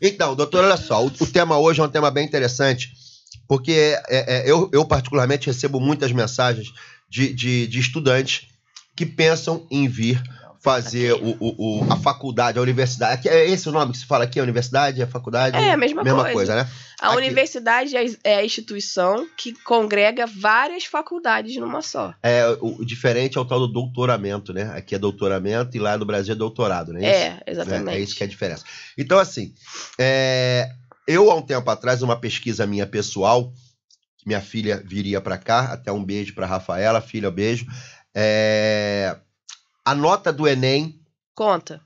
Então, doutor, olha só, o tema hoje é um tema bem interessante, porque eu particularmente recebo muitas mensagens de estudantes que pensam em vir fazer a faculdade, a universidade. É esse o nome que se fala aqui? A universidade, a faculdade? É a mesma coisa, né? A universidade é a instituição que congrega várias faculdades numa só. O diferente é o tal do doutoramento, né? Aqui é doutoramento e lá no Brasil é doutorado, não é isso? Exatamente. É isso que é a diferença. Então, assim, eu há um tempo atrás, uma pesquisa minha pessoal, que minha filha viria para cá, até um beijo para Rafaela, filha, beijo. A nota do Enem conta.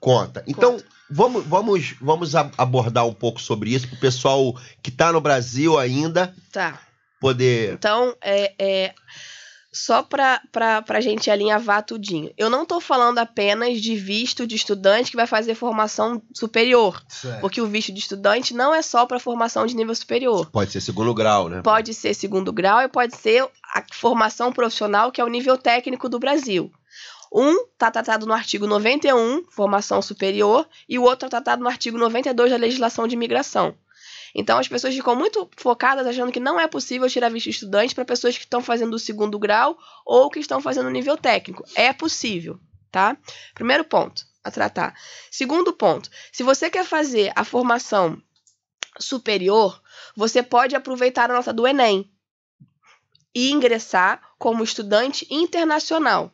Então, vamos abordar um pouco sobre isso para o pessoal que está no Brasil ainda poder... Então, só para a gente alinhavar tudinho. Eu não estou falando apenas de visto de estudante que vai fazer formação superior. Certo. Porque o visto de estudante não é só para formação de nível superior. Pode ser segundo grau, né? Pode ser segundo grau e pode ser a formação profissional, que é o nível técnico do Brasil. Um está tratado no artigo 91, formação superior, e o outro está tratado no artigo 92 da legislação de imigração. Então, as pessoas ficam muito focadas achando que não é possível tirar visto de estudante para pessoas que estão fazendo o segundo grau ou que estão fazendo o nível técnico. É possível, tá? Primeiro ponto a tratar. Segundo ponto, se você quer fazer a formação superior, você pode aproveitar a nota do Enem e ingressar como estudante internacional.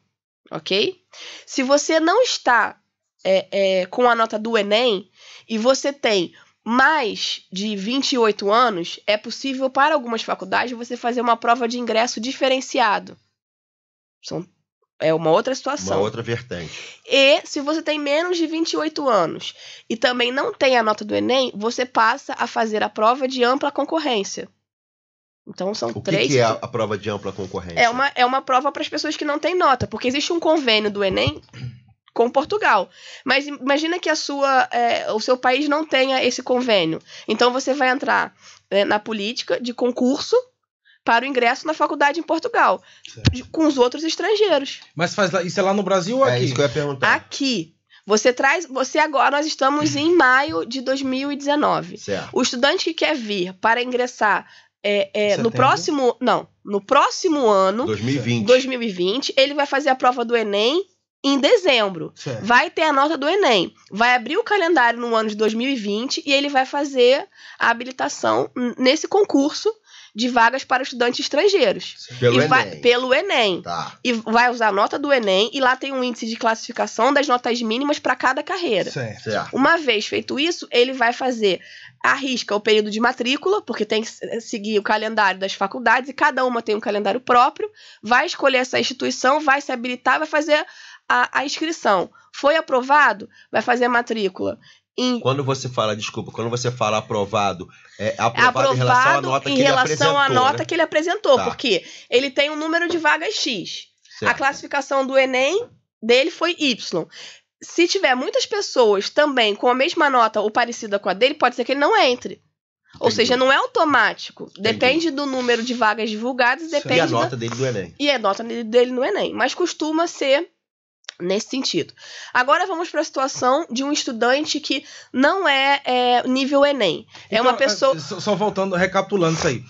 Ok? Se você não está com a nota do Enem e você tem mais de 28 anos, é possível para algumas faculdades você fazer uma prova de ingresso diferenciado. É uma outra situação. Uma outra vertente. E se você tem menos de 28 anos e também não tem a nota do Enem, você passa a fazer a prova de ampla concorrência. Então são três. O que é a prova de ampla concorrência? É uma prova para as pessoas que não têm nota, porque existe um convênio do Enem com Portugal. Mas imagina que o seu país não tenha esse convênio. Então você vai entrar na política de concurso para o ingresso na faculdade em Portugal, com os outros estrangeiros. Mas isso é lá no Brasil ou aqui? É isso que eu ia perguntar. Aqui. Nós estamos em maio de 2019. Certo. O estudante que quer vir para ingressar no próximo ano, 2020, ele vai fazer a prova do Enem em dezembro. Certo. Vai ter a nota do Enem. Vai abrir o calendário no ano de 2020 e ele vai fazer a habilitação nesse concurso de vagas para estudantes estrangeiros. Pelo Enem. Tá. E vai usar a nota do Enem e lá tem um índice de classificação das notas mínimas para cada carreira. Certo. Uma vez feito isso, ele vai fazer arrisca o período de matrícula, porque tem que seguir o calendário das faculdades e cada uma tem um calendário próprio, vai escolher essa instituição, vai se habilitar, vai fazer a inscrição. Foi aprovado, vai fazer a matrícula. Quando você fala aprovado, aprovado em relação à nota que ele apresentou. Em relação à nota que ele apresentou, porque ele tem um número de vagas X. Certo. A classificação do Enem dele foi Y. Se tiver muitas pessoas também com a mesma nota ou parecida com a dele, pode ser que ele não entre. Ou seja, não é automático. Depende do número de vagas divulgadas. E a nota dele do Enem. E a nota dele no Enem. Mas costuma ser nesse sentido. Agora vamos para a situação de um estudante que não é nível Enem. Então, uma pessoa... Só voltando, recapitulando isso aí.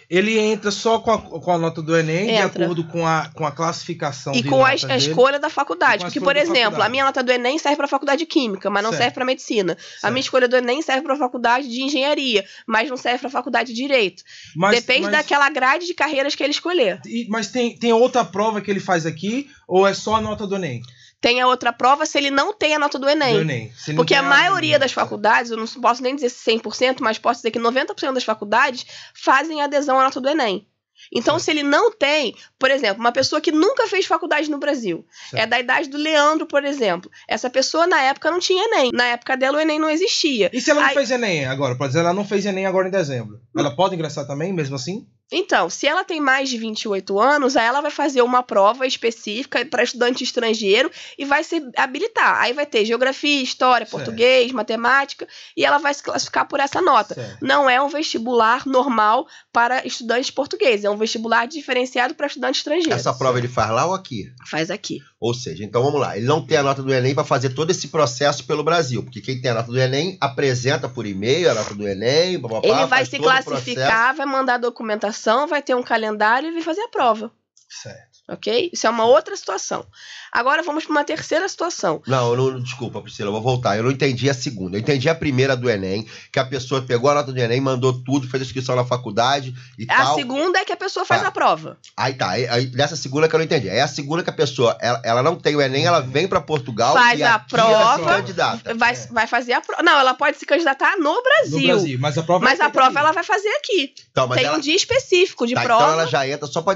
Ele entra só com a nota do Enem, de acordo com a classificação e com a escolha da faculdade. Porque, por exemplo, a minha nota do Enem serve para a faculdade de Química, mas não serve para Medicina. Certo. A minha escolha do Enem serve para a faculdade de Engenharia, mas não serve para a faculdade de Direito. Depende daquela grade de carreiras que ele escolher. Mas tem outra prova que ele faz aqui, ou é só a nota do Enem? Tem a outra prova se ele não tem a nota do Enem. Porque a maioria das faculdades, eu não posso nem dizer 100%, mas posso dizer que 90% das faculdades fazem adesão à nota do Enem. Então, se ele não tem, por exemplo, uma pessoa que nunca fez faculdade no Brasil, é da idade do Leandro, por exemplo. Essa pessoa, na época, não tinha Enem. Na época dela, o Enem não existia. E se ela não fez Enem agora? Por exemplo, ela não fez Enem agora em dezembro. Ela pode ingressar também, mesmo assim? Então, se ela tem mais de 28 anos, aí ela vai fazer uma prova específica para estudante estrangeiro e vai se habilitar. Aí vai ter geografia, história, português, matemática, e ela vai se classificar por essa nota. Não é um vestibular normal para estudantes portugueses, é um vestibular diferenciado para estudante estrangeiro. Essa prova ele faz lá ou aqui? Faz aqui. Ou seja, então vamos lá, ele não tem a nota do Enem para fazer todo esse processo pelo Brasil, porque quem tem a nota do Enem apresenta por e-mail a nota do Enem, ele vai se classificar, vai mandar a documentação, vai ter um calendário e vai fazer a prova. Certo. Ok? Isso é uma outra situação. Agora vamos para uma terceira situação. Não, desculpa, Priscila, eu vou voltar. Eu não entendi a segunda. Eu entendi a primeira do Enem, que a pessoa pegou a nota do Enem, mandou tudo, fez a inscrição na faculdade e tal. A segunda é que a pessoa faz a prova. Aí tá, dessa segunda que eu não entendi. É a segunda que a pessoa, ela não tem o Enem, ela vem para Portugal faz e a prova, ela se candidata. Vai fazer a prova. Não, ela pode se candidatar no Brasil. Mas a prova, ela vai fazer aqui. Então, tem um dia específico de prova. Então ela já entra só pra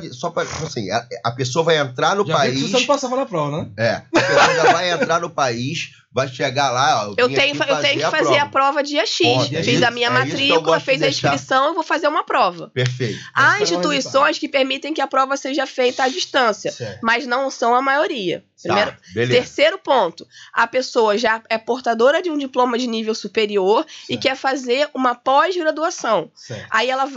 assim, a pessoa vai entrar no país. Você não passava na prova, né? A pessoa já vai entrar no país, vai chegar lá. Eu tenho que fazer a prova dia X. Fiz a minha matrícula, fez a inscrição, eu vou fazer uma prova. Perfeito. Há instituições que permitem que a prova seja feita à distância, mas não são a maioria. Terceiro ponto, a pessoa já é portadora de um diploma de nível superior e quer fazer uma pós-graduação. Aí ela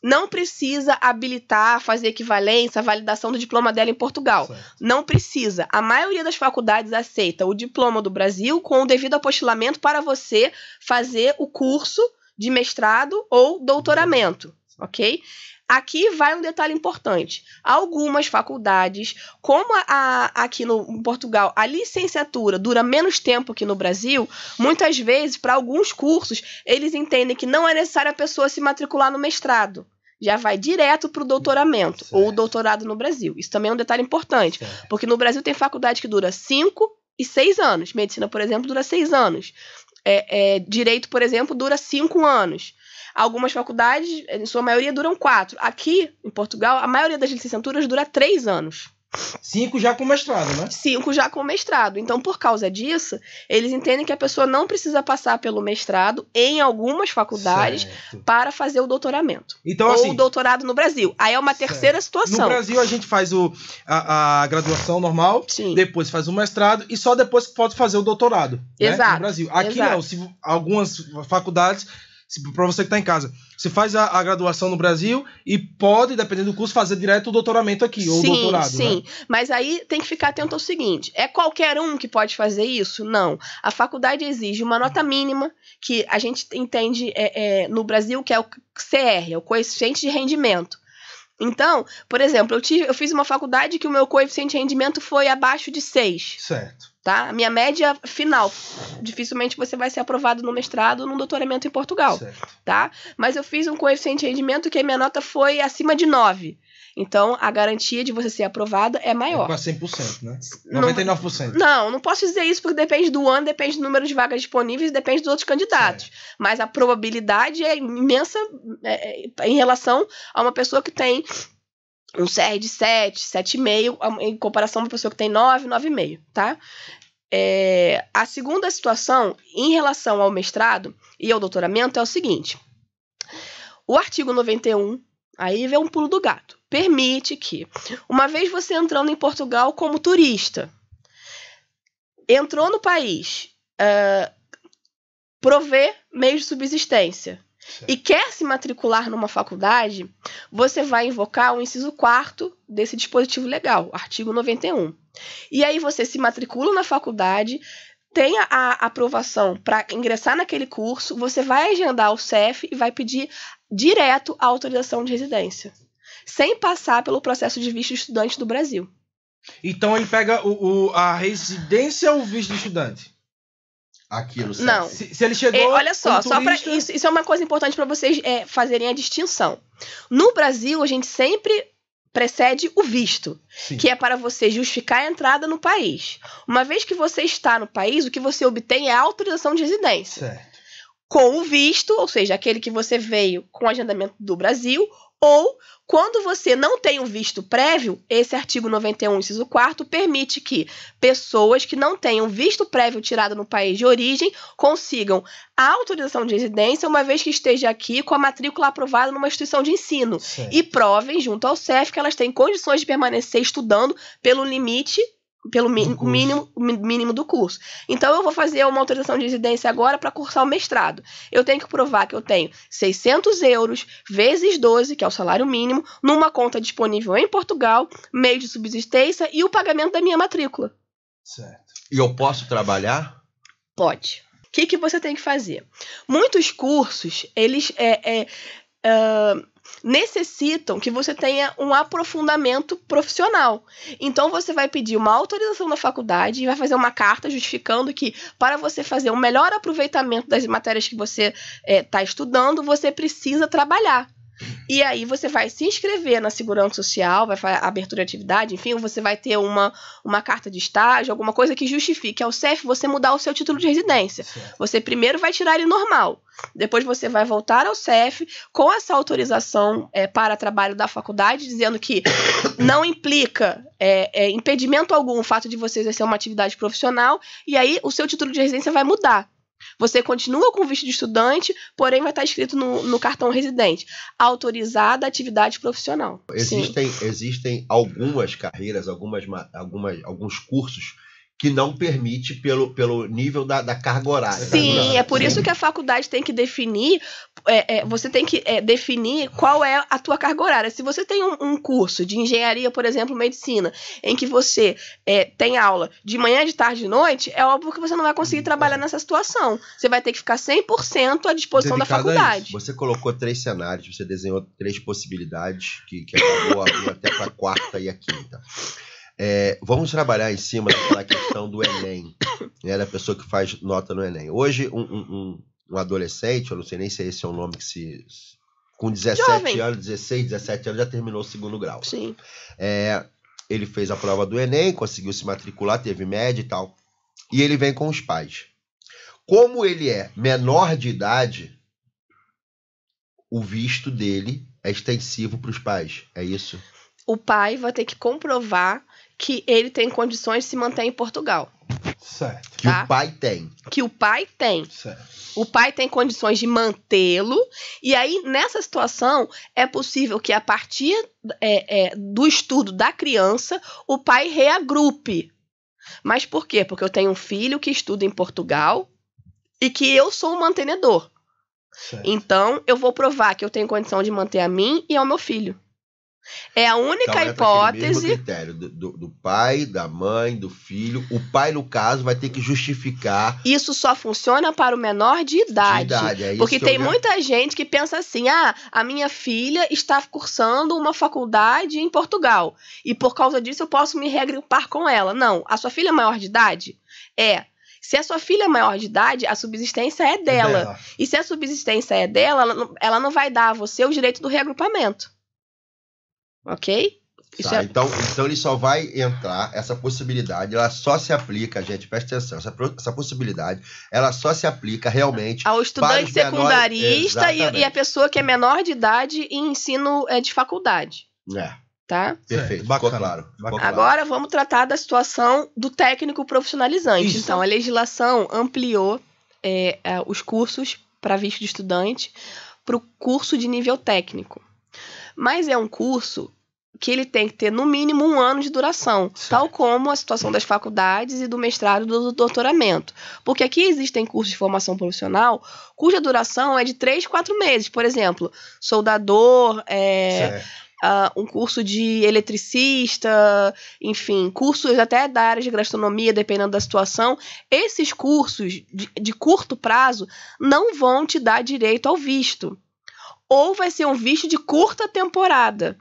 não precisa habilitar, fazer equivalência, validação do diploma dela em Portugal. Não precisa. A maioria das faculdades aceita o diploma do Brasil com o devido apostilamento para você fazer o curso de mestrado ou doutoramento, ok? Aqui vai um detalhe importante. Algumas faculdades, como aqui em Portugal, a licenciatura dura menos tempo que no Brasil, muitas vezes, para alguns cursos, eles entendem que não é necessário a pessoa se matricular no mestrado. Já vai direto para o doutoramento, ou o doutorado no Brasil. Isso também é um detalhe importante, porque no Brasil tem faculdade que dura 5 e 6 anos. Medicina, por exemplo, dura 6 anos. Direito, por exemplo, dura 5 anos. Algumas faculdades, em sua maioria, duram 4. Aqui, em Portugal, a maioria das licenciaturas dura 3 anos. 5 já com mestrado, né? 5 já com mestrado. Então, por causa disso, eles entendem que a pessoa não precisa passar pelo mestrado em algumas faculdades para fazer o doutoramento. Então, ou assim, o doutorado no Brasil. Aí é uma terceira situação. No Brasil, a gente faz a graduação normal, depois faz o mestrado e só depois pode fazer o doutorado. Exato. Né? No Brasil. Aqui não. Algumas faculdades... Para você que está em casa, você faz a graduação no Brasil e pode, dependendo do curso, fazer direto o doutoramento aqui, ou o doutorado. Sim, né? Mas aí tem que ficar atento ao seguinte, é qualquer um que pode fazer isso? Não. A faculdade exige uma nota mínima, que a gente entende no Brasil, que é o CR, é o coeficiente de rendimento. Então, por exemplo, eu fiz uma faculdade que o meu coeficiente de rendimento foi abaixo de 6. Certo. Tá? A minha média final. Dificilmente você vai ser aprovado no mestrado ou no doutoramento em Portugal. Tá? Mas eu fiz um coeficiente de rendimento que a minha nota foi acima de 9. Então, a garantia de você ser aprovada é maior. É quase 100%, né? 99%. Não posso dizer isso porque depende do ano, depende do número de vagas disponíveis, depende dos outros candidatos. Mas a probabilidade é imensa em relação a uma pessoa que tem um CR de 7, 7,5, em comparação a uma pessoa que tem 9, 9,5, tá? A segunda situação, em relação ao mestrado e ao doutoramento, é o seguinte. O artigo 91, aí vem um pulo do gato, permite que, uma vez você entrando em Portugal como turista, entrou no país, prover meios de subsistência, e quer se matricular numa faculdade, você vai invocar o inciso 4º desse dispositivo legal, artigo 91. E aí você se matricula na faculdade, tem a aprovação para ingressar naquele curso, você vai agendar o CEF e vai pedir direto a autorização de residência, sem passar pelo processo de visto de estudante do Brasil. Então ele pega a residência ou o visto de estudante? Aqui no Não. Se ele chegou. Olha só, turista... isso é uma coisa importante para vocês fazerem a distinção. No Brasil, a gente sempre precede o visto, que é para você justificar a entrada no país. Uma vez que você está no país, o que você obtém é a autorização de residência. Certo. Com o visto, ou seja, aquele que você veio com o agendamento do Brasil, Ou, quando você não tem um visto prévio, esse artigo 91, inciso 4º, permite que pessoas que não tenham visto prévio tirado no país de origem consigam a autorização de residência, uma vez que esteja aqui com a matrícula aprovada numa instituição de ensino. Certo. E provem, junto ao CEF, que elas têm condições de permanecer estudando pelo limite, pelo mínimo do curso. Então, eu vou fazer uma autorização de residência agora para cursar o mestrado. Eu tenho que provar que eu tenho 600 euros vezes 12, que é o salário mínimo, numa conta disponível em Portugal, meio de subsistência e o pagamento da minha matrícula. Certo. E eu posso trabalhar? Pode. O que você tem que fazer? Muitos cursos, eles necessitam que você tenha um aprofundamento profissional. Então, você vai pedir uma autorização da faculdade e vai fazer uma carta justificando que, para você fazer um melhor aproveitamento das matérias que você está estudando, você precisa trabalhar. E aí você vai se inscrever na Segurança Social, vai fazer abertura de atividade, enfim, você vai ter uma carta de estágio, alguma coisa que justifique ao CEF você mudar o seu título de residência. Certo. Você primeiro vai tirar ele normal. Depois você vai voltar ao CEF com essa autorização para trabalho da faculdade, dizendo que não implica impedimento algum o fato de você exercer uma atividade profissional, e aí o seu título de residência vai mudar. Você continua com o visto de estudante, porém vai estar escrito no cartão residente: autorizada atividade profissional. Existem algumas carreiras, alguns cursos que não permite pelo nível da carga horária. Sim, é por isso que a faculdade tem que definir, você tem que definir qual é a tua carga horária. Se você tem um curso de engenharia, por exemplo, medicina, em que você tem aula de manhã, de tarde e de noite, é óbvio que você não vai conseguir trabalhar nessa situação. Você vai ter que ficar 100% à disposição da faculdade. Você colocou 3 cenários, você desenhou 3 possibilidades, que acabou abrindo até para a quarta e a quinta. Vamos trabalhar em cima daquela questão do Enem, né, da pessoa que faz nota no Enem. Hoje, um adolescente, eu não sei nem se esse é o nome que com 17 Jovem. anos, 16, 17 anos, já terminou o 2º grau. Sim. Ele fez a prova do Enem, conseguiu se matricular, teve média e tal. E ele vem com os pais. Como ele é menor de idade, o visto dele é extensivo para os pais, é isso? O pai vai ter que comprovar que ele tem condições de se manter em Portugal. Certo. Que o pai tem. Que o pai tem. Certo. O pai tem condições de mantê-lo. E aí, nessa situação, é possível que a partir do estudo da criança, o pai reagrupe. Mas por quê? Porque eu tenho um filho que estuda em Portugal e que eu sou o mantenedor. Certo. Então, eu vou provar que eu tenho condição de manter a mim e ao meu filho. É a única hipótese. Mesmo critério do pai, da mãe, do filho. O pai, no caso, vai ter que justificar. Isso só funciona para o menor de idade. Porque tem muita gente que pensa assim: a minha filha está cursando uma faculdade em Portugal e por causa disso eu posso me reagrupar com ela. Não, a sua filha é maior de idade? Se a sua filha é maior de idade, a subsistência é dela. E se a subsistência é dela, ela não vai dar a você o direito do reagrupamento. Ok? Então ele só vai entrar, essa possibilidade, ela só se aplica, gente, presta atenção, essa possibilidade, ela só se aplica realmente ao estudante secundarista e a pessoa que é menor de idade em ensino de faculdade. Tá? Perfeito, bacana, ficou claro. Agora vamos tratar da situação do técnico profissionalizante. Isso. Então, a legislação ampliou os cursos para visto de estudante para o curso de nível técnico. Mas é um curso que ele tem que ter no mínimo 1 ano de duração, certo, tal como a situação das faculdades e do mestrado e do doutoramento. Porque aqui existem cursos de formação profissional cuja duração é de 3, 4 meses. Por exemplo, soldador, um curso de eletricista, enfim, cursos até da área de gastronomia, dependendo da situação. Esses cursos de curto prazo não vão te dar direito ao visto. Ou vai ser um visto de curta temporada.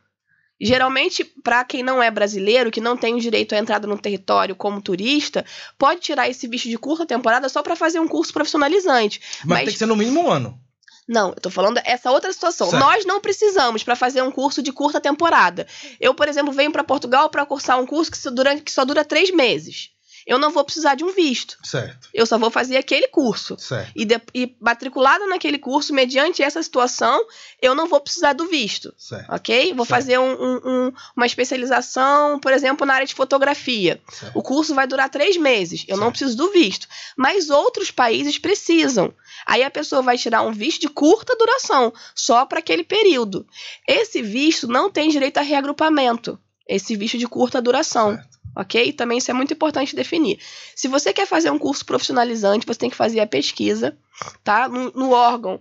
Geralmente, para quem não é brasileiro, que não tem o direito à entrada no território como turista, pode tirar esse visto de curta temporada só para fazer um curso profissionalizante. Mas tem que ser no mínimo 1 ano. Não, eu tô falando essa outra situação. Certo. Nós não precisamos para fazer um curso de curta temporada. Eu, por exemplo, venho para Portugal para cursar um curso que só dura 3 meses. eu não vou precisar de um visto. Certo. Eu só vou fazer aquele curso. Certo. E matriculada naquele curso, mediante essa situação, eu não vou precisar do visto. Certo. Ok? Vou fazer uma especialização, por exemplo, na área de fotografia. Certo. O curso vai durar 3 meses. Eu não Certo. preciso do visto. Mas outros países precisam. Aí a pessoa vai tirar um visto de curta duração, só para aquele período. Esse visto não tem direito a reagrupamento. Esse visto de curta duração. Certo. Ok? Também isso é muito importante definir. Se você quer fazer um curso profissionalizante, você tem que fazer a pesquisa, tá? No órgão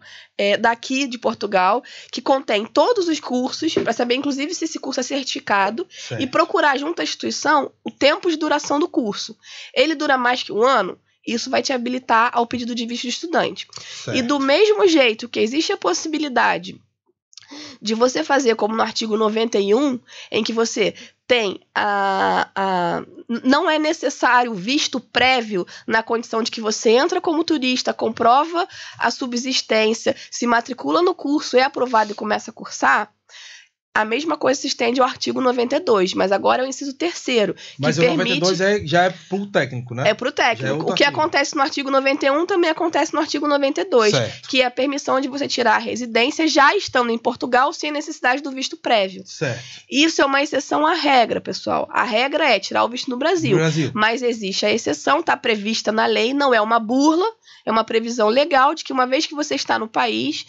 daqui de Portugal, que contém todos os cursos, para saber, inclusive, se esse curso é certificado, Certo. e procurar junto à instituição o tempo de duração do curso. Ele dura mais que 1 ano? Isso vai te habilitar ao pedido de visto de estudante. Certo. E do mesmo jeito que existe a possibilidade de você fazer como no artigo 91, em que você tem não é necessário visto prévio na condição de que você entra como turista, comprova a subsistência, se matricula no curso, é aprovado e começa a cursar. A mesma coisa se estende ao artigo 92, mas agora é o inciso 3º. Mas o 92 já é pro técnico, né? É pro técnico. O que acontece no artigo 91 também acontece no artigo 92, certo. Que é a permissão de você tirar a residência já estando em Portugal sem necessidade do visto prévio. Certo. Isso é uma exceção à regra, pessoal. A regra é tirar o visto no Brasil. Mas existe a exceção, está prevista na lei, não é uma burla, é uma previsão legal de que uma vez que você está no país,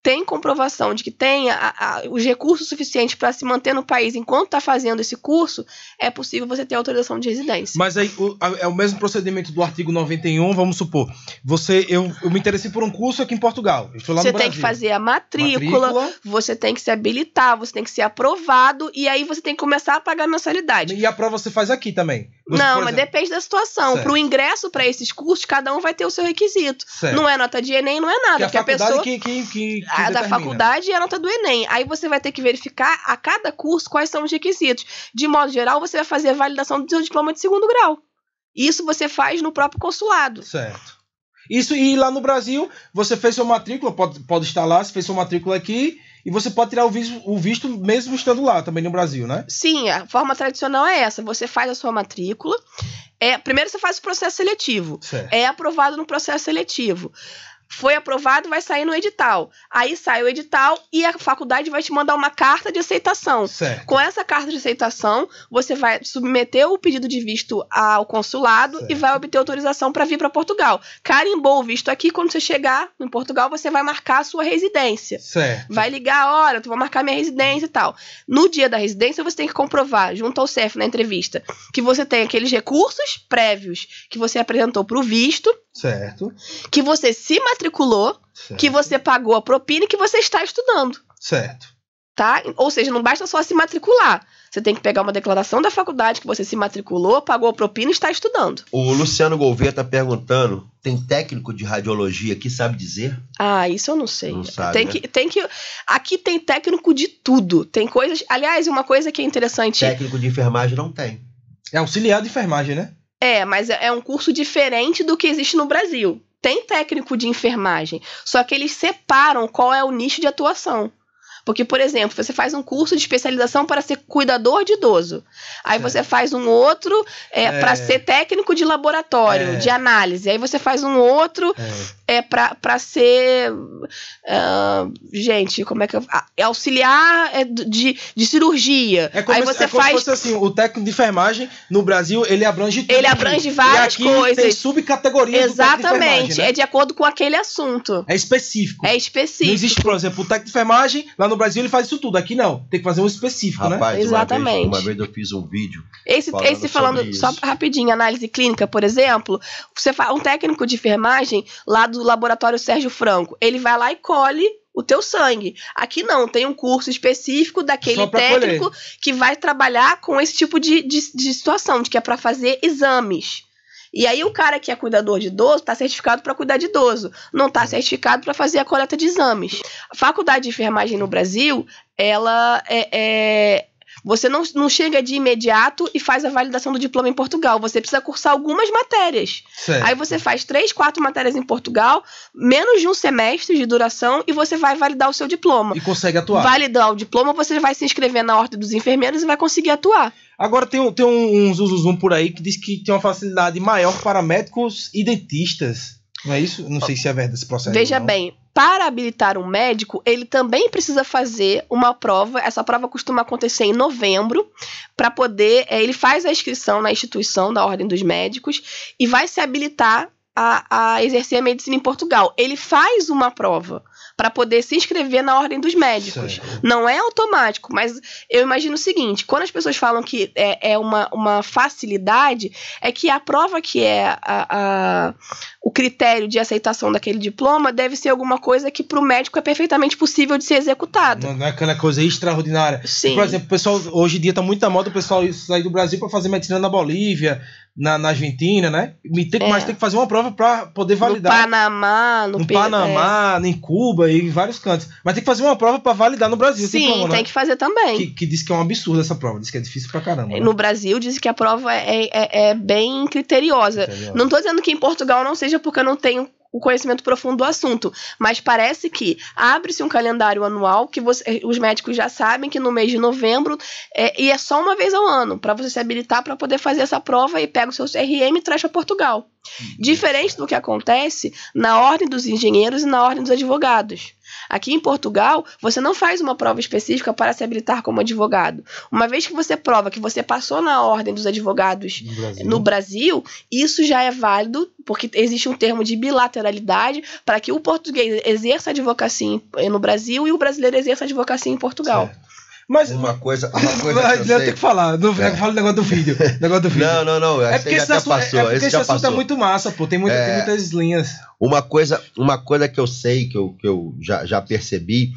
tem comprovação de que tem os recursos suficientes para se manter no país enquanto está fazendo esse curso, é possível você ter autorização de residência. Mas aí é o mesmo procedimento do artigo 91, vamos supor. Eu me interessei por um curso aqui em Portugal. Eu estou lá no Brasil. Você tem que fazer a matrícula, você tem que se habilitar, você tem que ser aprovado, e aí você tem que começar a pagar a mensalidade. E a prova você faz aqui também? Mas depende da situação. Para o ingresso para esses cursos, cada um vai ter o seu requisito. Certo. Não é nota de Enem, não é nada. Que a faculdade a da faculdade e a nota do Enem. Aí você vai ter que verificar a cada curso quais são os requisitos. De modo geral, você vai fazer a validação do seu diploma de 2º grau. Isso você faz no próprio consulado. Certo. Isso, e lá no Brasil, você fez sua matrícula, pode estar lá, você fez sua matrícula aqui, e você pode tirar o visto mesmo estando lá, também no Brasil, né? Sim, a forma tradicional é essa. Você faz a sua matrícula. Primeiro você faz o processo seletivo. Certo. É aprovado no processo seletivo. Foi aprovado, vai sair no edital. Aí sai o edital e a faculdade vai te mandar uma carta de aceitação. Certo. Com essa carta de aceitação, você vai submeter o pedido de visto ao consulado, certo, e vai obter autorização para vir para Portugal. Carimbou o visto aqui, quando você chegar em Portugal, você vai marcar a sua residência. Certo. Vai ligar, olha, tu vou marcar minha residência e tal. No dia da residência, você tem que comprovar, junto ao CEF na entrevista, que você tem aqueles recursos prévios que você apresentou para o visto. Certo. Que você se matriculou, certo, que você pagou a propina e que você está estudando. Certo. Tá? Ou seja, não basta só se matricular. Você tem que pegar uma declaração da faculdade que você se matriculou, pagou a propina e está estudando. O Luciano Gouveia está perguntando, tem técnico de radiologia que sabe dizer? Isso eu não sei. Não sabe, tem que aqui tem técnico de tudo. Tem coisas... Aliás, uma coisa que é interessante... Técnico de enfermagem não tem. É auxiliar de enfermagem, né? Mas é um curso diferente do que existe no Brasil. Tem técnico de enfermagem, só que eles separam qual é o nicho de atuação. Porque, por exemplo, você faz um curso de especialização para ser cuidador de idoso. Aí você faz um outro para ser técnico de laboratório, de análise. Aí você faz um outro para ser... gente, como é que... auxiliar de cirurgia. É como, aí você como se fosse assim, o técnico de enfermagem no Brasil, ele abrange tudo. Ele abrange várias e aqui coisas. Tem subcategorias. Exatamente, do técnico de enfermagem, né? É de acordo com aquele assunto. É específico. É específico. Não existe, por exemplo, o técnico de enfermagem, lá no Brasil ele faz isso tudo. Aqui não. Tem que fazer um específico, rapaz, né? Exatamente. Uma vez eu fiz um vídeo. Esse falando só rapidinho, análise clínica, por exemplo, você faz um técnico de enfermagem lá do laboratório Sérgio Franco, ele vai lá e colhe o teu sangue. Aqui não, tem um curso específico daquele técnico que vai trabalhar com esse tipo de situação, de que é para fazer exames. E aí o cara que é cuidador de idoso está certificado para cuidar de idoso, não está certificado para fazer a coleta de exames. A faculdade de enfermagem no Brasil, ela Você não chega de imediato e faz a validação do diploma em Portugal. Você precisa cursar algumas matérias. Certo. Aí você faz 3, 4 matérias em Portugal, menos de um semestre de duração, e você vai validar o seu diploma. E consegue atuar. Validar o diploma, você vai se inscrever na Ordem dos Enfermeiros e vai conseguir atuar. Agora tem um zuzuzum por aí que diz que tem uma facilidade maior para médicos e dentistas. Não é isso? Não sei se é verdade esse processo. Veja bem, para habilitar um médico, ele também precisa fazer uma prova. Essa prova costuma acontecer em novembro, para poder... ele faz a inscrição na instituição da Ordem dos Médicos e vai se habilitar a exercer a medicina em Portugal. Ele faz uma prova para poder se inscrever na Ordem dos Médicos. Certo. Não é automático, mas eu imagino o seguinte, quando as pessoas falam que é uma facilidade, é que a prova que é o critério de aceitação daquele diploma deve ser alguma coisa que para o médico é perfeitamente possível de ser executada. Não é aquela coisa extraordinária. Sim. Por exemplo, o pessoal, hoje em dia está muito na moda o pessoal sair do Brasil para fazer medicina na Bolívia, na Argentina, né? Mas tem que fazer uma prova para poder validar. No Panamá, no Panamá, em Cuba e em vários cantos. Mas tem que fazer uma prova para validar no Brasil. Sim, tem que fazer também. Que diz que é um absurdo essa prova, diz que é difícil pra caramba. Né? No Brasil, diz que a prova é bem criteriosa. Não estou dizendo que em Portugal não seja, porque eu não tenho o conhecimento profundo do assunto, mas parece que abre-se um calendário anual que os médicos já sabem que no mês de novembro e é só uma vez ao ano, para você se habilitar para poder fazer essa prova e pega o seu CRM e traz para Portugal. Diferente do que acontece na Ordem dos Engenheiros e na Ordem dos Advogados. Aqui em Portugal, você não faz uma prova específica para se habilitar como advogado. Uma vez que você prova que você passou na Ordem dos Advogados no Brasil, isso já é válido, porque existe um termo de bilateralidade para que o português exerça a advocacia no Brasil e o brasileiro exerça a advocacia em Portugal. Certo. Mas uma coisa que eu tenho que falar. Não fala o negócio do vídeo. Não. É porque esse assunto é muito massa, pô. Tem muitas linhas. Uma coisa que eu sei, que eu já percebi,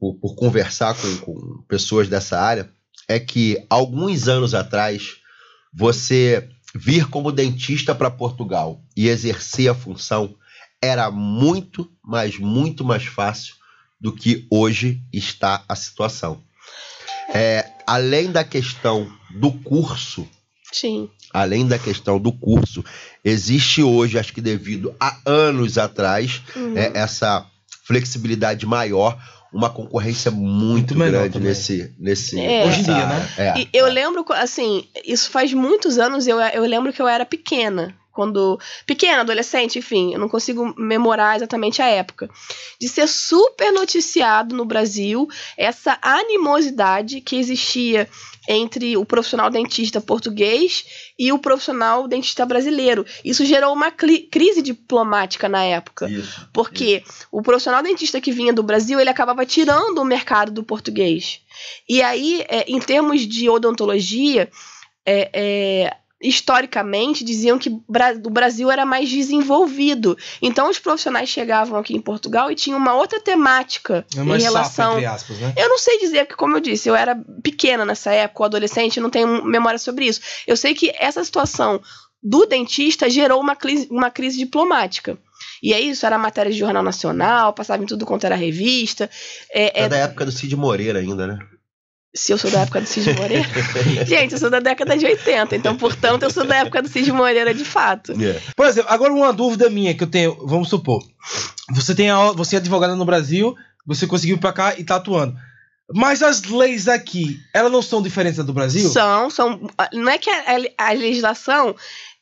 por conversar com pessoas dessa área, é que alguns anos atrás, você vir como dentista para Portugal e exercer a função era muito mais fácil do que hoje está a situação. Além da questão do curso, sim. Além da questão do curso, existe hoje, acho que devido a anos atrás, essa flexibilidade maior, uma concorrência muito grande nesse hoje em dia, né? E eu lembro, assim, isso faz muitos anos, eu lembro que eu era pequena, adolescente, enfim, eu não consigo memorar exatamente a época, de ser super noticiado no Brasil essa animosidade que existia entre o profissional dentista português e o profissional dentista brasileiro. Isso gerou uma crise diplomática na época, porque o profissional dentista que vinha do Brasil, ele acabava tirando o mercado do português. E aí, em termos de odontologia, historicamente diziam que o Brasil era mais desenvolvido. Então os profissionais chegavam aqui em Portugal e tinham uma outra temática em relação... entre aspas, né? Eu não sei dizer, porque como eu disse, eu era pequena nessa época, adolescente, não tenho memória sobre isso. Eu sei que essa situação do dentista gerou uma crise diplomática. E é isso, era matéria de jornal nacional, passava em tudo quanto era revista. É da época do Cid Moreira ainda, né? Se eu sou da época do Cid Moreira? Gente, eu sou da década de 80, então, portanto, eu sou da época do Cid Moreira de fato. Por exemplo, agora uma dúvida minha que eu tenho, vamos supor, você é advogada no Brasil, você conseguiu ir pra cá e tá atuando. Mas as leis aqui, elas não são diferentes da do Brasil? São. Não é que a legislação...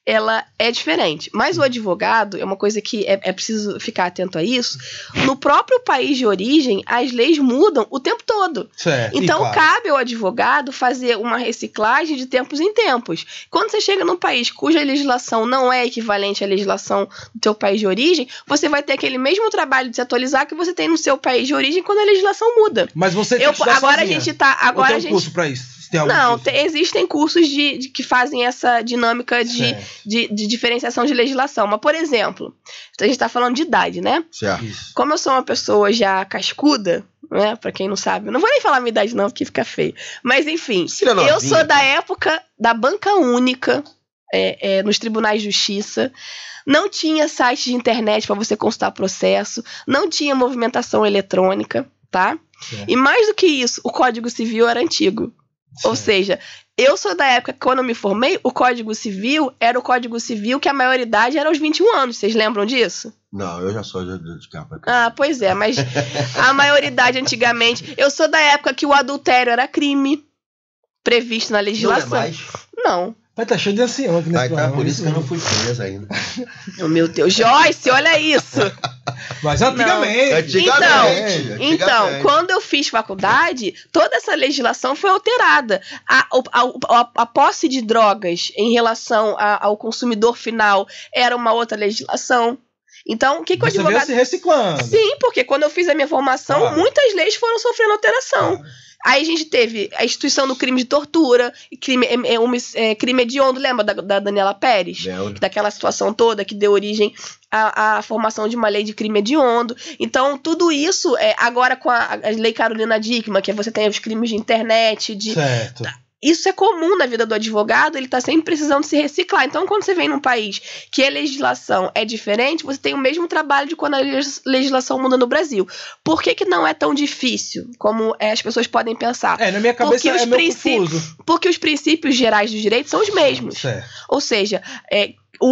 ela é diferente. Mas o advogado, é uma coisa que é preciso ficar atento a isso, no próprio país de origem, as leis mudam o tempo todo. Certo, então, cabe ao advogado fazer uma reciclagem de tempos em tempos. Quando você chega num país cuja legislação não é equivalente à legislação do seu país de origem, você vai ter aquele mesmo trabalho de se atualizar que você tem no seu país de origem quando a legislação muda. Mas você tem que estudar agora sozinha. A gente tá... Agora ou tem um curso pra isso? Não, existem cursos que fazem essa dinâmica de diferenciação de legislação. Mas, por exemplo, a gente está falando de idade, né? Certo. Como eu sou uma pessoa já cascuda, né? Pra quem não sabe, eu não vou nem falar a minha idade não, porque fica feio. Mas, enfim, eu sou da época da banca única, nos tribunais de justiça. Não tinha site de internet para você consultar processo, não tinha movimentação eletrônica, tá? E mais do que isso, o Código Civil era antigo. Ou seja, eu sou da época que, quando eu me formei, o Código Civil era o Código Civil que a maioridade era aos 21 anos. Vocês lembram disso? Não, eu já sou de capa. Ah, pois é, mas a maioridade antigamente... Eu sou da época que o adultério era crime previsto na legislação. Não é mais? Não. Vai estar cheio de ancião aqui nesse Tá, por isso que eu não fui presa ainda. Oh, meu Deus. Joyce, olha isso. Mas antigamente. Então, quando eu fiz faculdade, toda essa legislação foi alterada. A posse de drogas em relação ao consumidor final era uma outra legislação. Então, o que o advogado... Você veio se reciclando. Sim, porque quando eu fiz a minha formação, muitas leis foram sofrendo alteração. Aí a gente teve a instituição do crime de tortura, crime hediondo, lembra da Daniela Pérez? Daquela situação toda que deu origem à formação de uma lei de crime hediondo. Então, tudo isso, agora com a lei Carolina Dickmann, que você tem os crimes de internet, Certo. Isso é comum na vida do advogado, ele está sempre precisando se reciclar. Então, quando você vem num país que a legislação é diferente, você tem o mesmo trabalho de quando a legislação muda no Brasil. Por que não é tão difícil como as pessoas podem pensar? Na minha cabeça é meio confuso. Porque os princípios gerais do direito são os mesmos. Certo. Ou seja,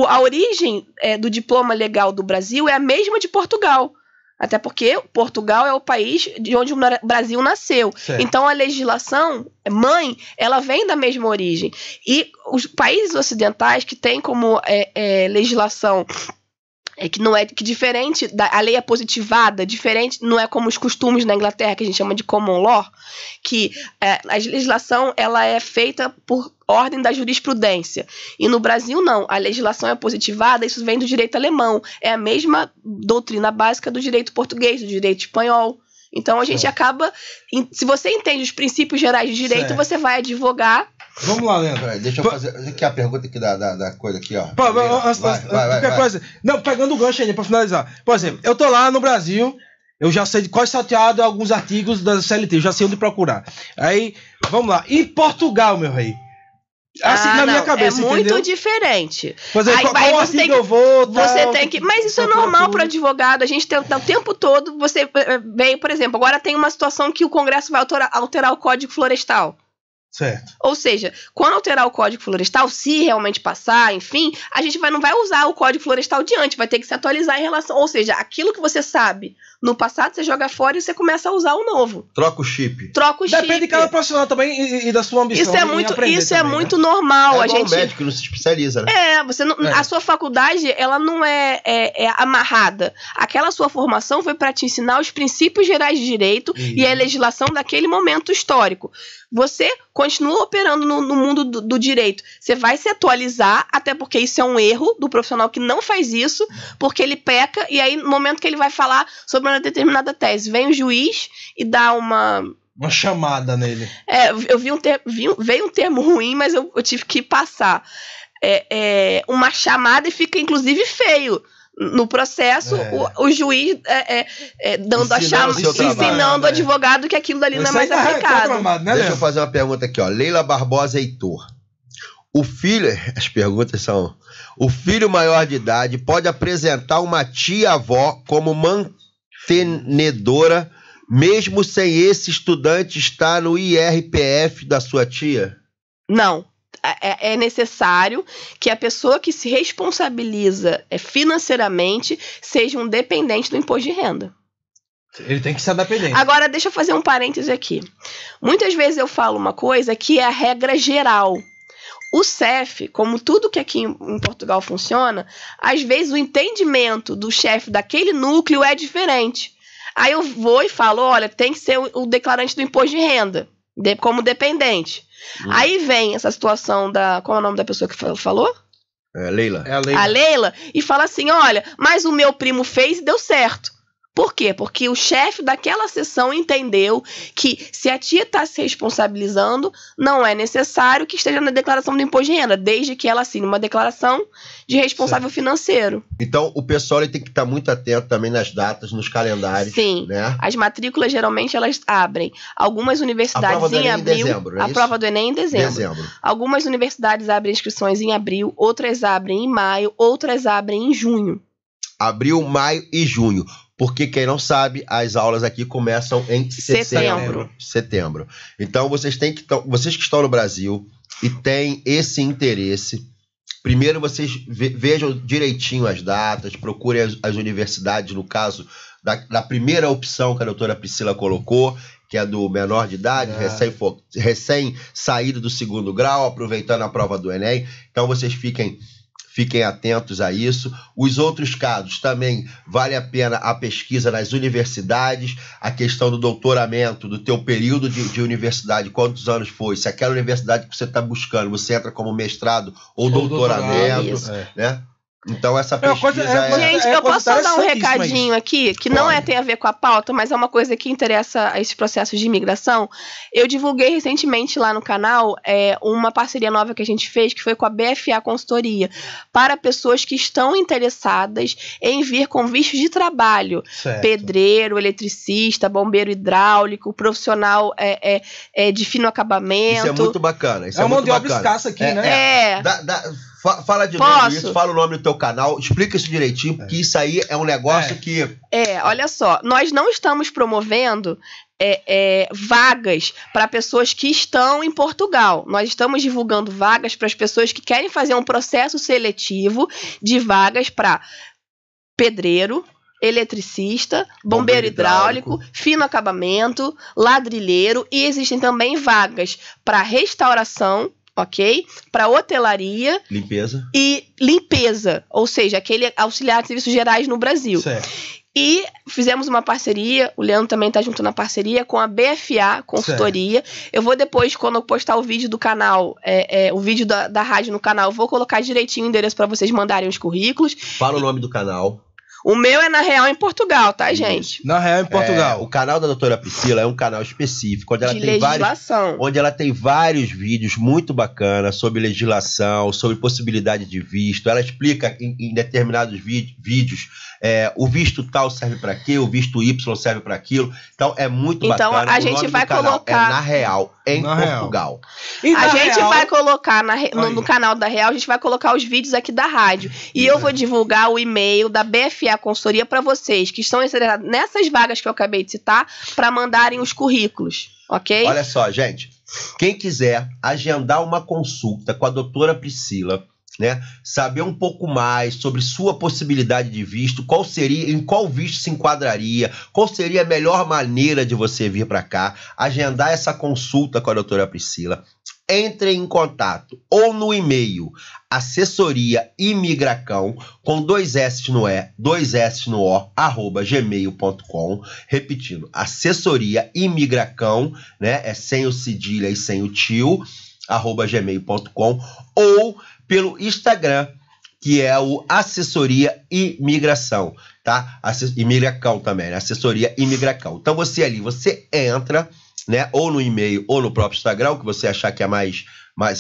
a origem do diploma legal do Brasil é a mesma de Portugal. Até porque Portugal é o país de onde o Brasil nasceu. Certo. Então, a legislação mãe, ela vem da mesma origem. E os países ocidentais que têm como legislação que não é que diferente a lei é positivada, diferente, não é como os costumes na Inglaterra, que a gente chama de common law, que a legislação ela é feita por ordem da jurisprudência. E no Brasil, não. A legislação é positivada, isso vem do direito alemão. É a mesma doutrina básica do direito português, do direito espanhol. Então, a gente acaba... Se você entende os princípios gerais de direito, você vai advogar... Vamos lá, Leandro. Deixa eu fazer aqui a pergunta aqui da coisa aqui, ó. Vai. Coisa. Não, pegando o gancho aí, pra finalizar. Por exemplo, eu tô lá no Brasil, eu já sei de quais salteado alguns artigos da CLT, eu já sei onde procurar. Aí, vamos lá. Em Portugal, meu rei. Assim, na minha cabeça, é muito entendeu? diferente. Mas aí, qual artigo eu vou... Você tem que... Mas isso é normal para advogado. A gente tem o tempo todo... Você veio, por exemplo, agora tem uma situação que o Congresso vai alterar o Código Florestal. Certo. Ou seja, quando alterar o Código Florestal, se realmente passar, enfim, a gente não vai usar o Código Florestal diante, vai ter que se atualizar em relação... Ou seja, aquilo que você sabe no passado, você joga fora e você começa a usar o novo. Troca o chip. Depende de cada profissional também e da sua ambição. Isso é muito normal. É igual o médico que não se especializa, né? A sua faculdade, ela não é amarrada. Aquela sua formação foi para te ensinar os princípios gerais de direito e a legislação daquele momento histórico. Você continua operando no mundo do direito. Você vai se atualizar, até porque isso é um erro do profissional que não faz isso, porque ele peca, e aí no momento que ele vai falar sobre uma determinada tese, vem o juiz e dá uma chamada nele. Eu veio um termo ruim, mas eu tive que passar. Uma chamada e fica inclusive feio. No processo, o juiz dando ensinando o advogado que aquilo dali não é mais aplicado. Deixa eu fazer uma pergunta aqui, ó. Leila Barbosa Heitor. As perguntas são: o filho maior de idade pode apresentar uma tia-avó como mantenedora, mesmo sem esse estudante estar no IRPF da sua tia? Não. É necessário que a pessoa que se responsabiliza financeiramente seja um dependente do imposto de renda. Ele tem que ser dependente. Agora, deixa eu fazer um parêntese aqui. Muitas vezes eu falo uma coisa que é a regra geral. O CEF, como tudo que aqui em Portugal funciona, às vezes o entendimento do chefe daquele núcleo é diferente. Aí eu vou e falo, olha, tem que ser o declarante do imposto de renda, como dependente. Aí vem essa situação da... Qual é o nome da pessoa que falou? Leila. A Leila. E fala assim, olha, mas o meu primo fez e deu certo. Por quê? Porque o chefe daquela sessão entendeu que se a tia está se responsabilizando, não é necessário que esteja na declaração do imposto de renda, desde que ela assine uma declaração de responsável financeiro. Então, o pessoal ele tem que estar muito atento também nas datas, nos calendários. Sim. Né? As matrículas, geralmente, elas abrem. Algumas universidades em abril. Dezembro, a prova do Enem em dezembro. Algumas universidades abrem inscrições em abril, outras abrem em maio, outras abrem em junho. Abril, maio e junho. porque quem não sabe, as aulas aqui começam em setembro. Então, vocês que estão no Brasil e têm esse interesse, primeiro vocês vejam direitinho as datas, procurem as universidades, no caso da primeira opção que a doutora Priscila colocou, que é do menor de idade, recém saído do 2º grau, aproveitando a prova do Enem. Então, vocês fiquem atentos a isso. Os outros casos também vale a pena a pesquisa nas universidades, a questão do doutoramento, do teu período de universidade, quantos anos foi, se aquela universidade que você está buscando, você entra como mestrado ou doutoramento, né? Então essa pesquisa Gente, eu posso só dar um recadinho aqui, que não tem a ver com a pauta, mas é uma coisa que interessa a esse processo de imigração. Eu divulguei recentemente lá no canal uma parceria nova que a gente fez, que foi com a BFA Consultoria, para pessoas que estão interessadas em vir com visto de trabalho. Certo. Pedreiro, eletricista, bombeiro hidráulico, profissional de fino acabamento. Isso é muito bacana. Isso é uma mão de obra escassa aqui, né? Fala de novo isso, fala o nome do teu canal, explica isso direitinho, porque isso aí é um negócio que... Olha só, nós não estamos promovendo vagas para pessoas que estão em Portugal. Nós estamos divulgando vagas para as pessoas que querem fazer um processo seletivo de vagas para pedreiro, eletricista, bombeiro hidráulico, fino acabamento, ladrilheiro, e existem também vagas para restauração, ok? Para hotelaria. Limpeza. E limpeza, ou seja, aquele auxiliar de serviços gerais no Brasil. Certo. E fizemos uma parceria, o Leandro também está junto na parceria, com a BFA Consultoria. Certo. Eu vou depois, quando eu postar o vídeo do canal, o vídeo da rádio no canal, vou colocar direitinho o endereço para vocês mandarem os currículos. Fala o nome do canal. O meu é Na Real em Portugal, tá, gente? Na Real em Portugal. O canal da doutora Priscila é um canal específico, onde ela tem vários vídeos muito bacanas sobre legislação, sobre possibilidade de visto. Ela explica em determinados vídeos o visto tal serve para quê, o visto Y serve para aquilo. Então é muito bacana. Então a gente vai colocar Na Real em Portugal. A gente vai colocar no canal da Real, a gente vai colocar os vídeos aqui da rádio. E eu vou divulgar o e-mail da BFA Consultoria para vocês que estão interessados nessas vagas que eu acabei de citar, para mandarem os currículos, ok? Olha só, gente, quem quiser agendar uma consulta com a doutora Priscila, né, saber um pouco mais sobre sua possibilidade de visto, em qual visto se enquadraria, qual seria a melhor maneira de você vir para cá, agendar essa consulta com a doutora Priscila, entre em contato ou no e-mail assessoriaimigracão com 2 S no E, 2 S no O, @gmail.com. Repetindo, assessoriaimigracão, né? É sem o cedilha e sem o tio, @gmail.com, ou pelo Instagram, que é o Assessoria Imigração, tá? Imigracão também, né? Assessoria Imigracão. Então você entra, né, ou no e-mail ou no próprio Instagram, o que você achar que é mais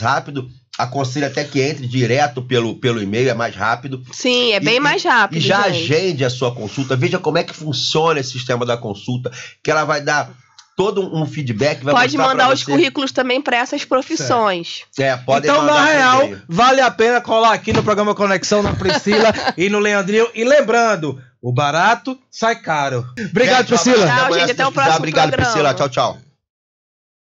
rápido. Aconselho até que entre direto pelo e-mail, é mais rápido. Sim, é bem mais rápido. E já agende a sua consulta, veja como é que funciona esse sistema da consulta, que ela vai dar todo um feedback. Pode mandar os currículos também para essas profissões. Pode então, mandar. Na Real, vale a pena colar aqui no programa Conexão na Priscila e no Leandrinho. E lembrando, o barato sai caro. Obrigado, Priscila. Tchau, gente. Até o próximo programa. Obrigado, Priscila. Tchau, tchau.